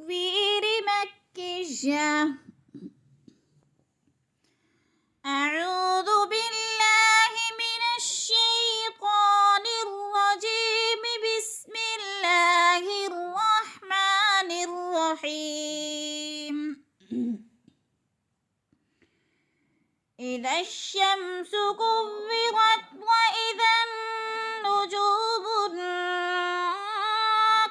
غير مكية. أعوذ بالله من الشيطان الرجيم. بسم الله الرحمن الرحيم. إذا الشمس كورت وإذا النجوم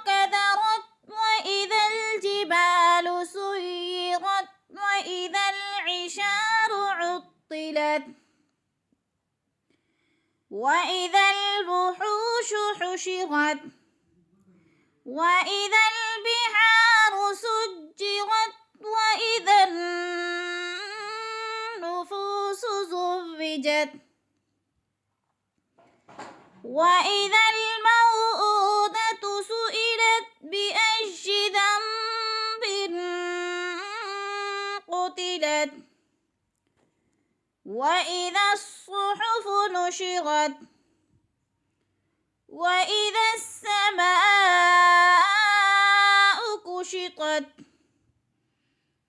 انكدرت وإذا الجبال سيرت وإذا العشار عطلت وإذا الوحوش حشرت وإذا البحار سجرت وإذا النفوس زوجت وإذا الموءودة سئلت بأي ذنب قتلت وإذا الصحف نشرت وإذا السماء كشطت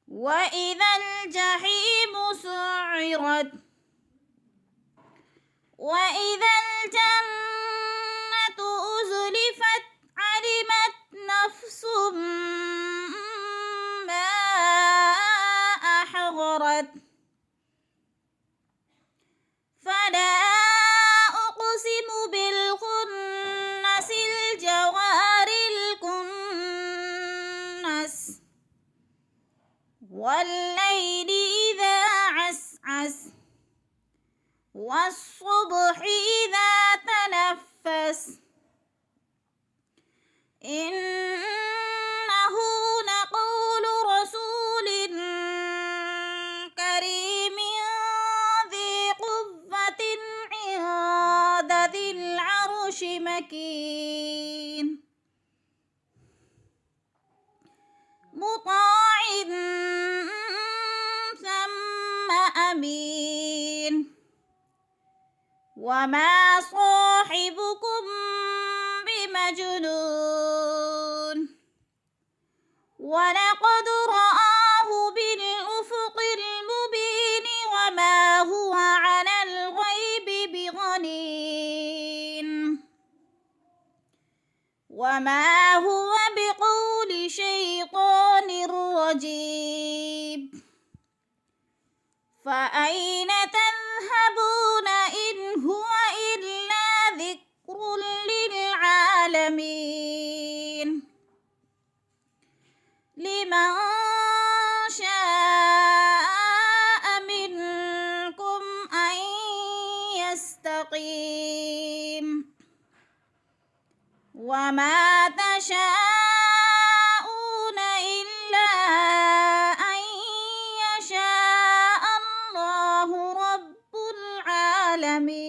وإذا الجحيم سعرت وإذا الجنة أزلفت علمت نفس ما أحضرت فلا أقسم بالخنس الجوار الكنس والليل إذا عسعس والصبح إذا تنفس إنه لقول رسول كريم ذي قوة عند ذي العرش مكين مطاع ثم أمين وما صاحبكم بمجنون ولقد رآه بالأفق المبين وما هو على الغيب بضنين وما هو بقول شيطان رجيم فأين تذهبون إن هو إلا ذكر للعالمين لمن شاء منكم أن يستقيم وما تشاءون إلا أن يشاء الله رب العالمين.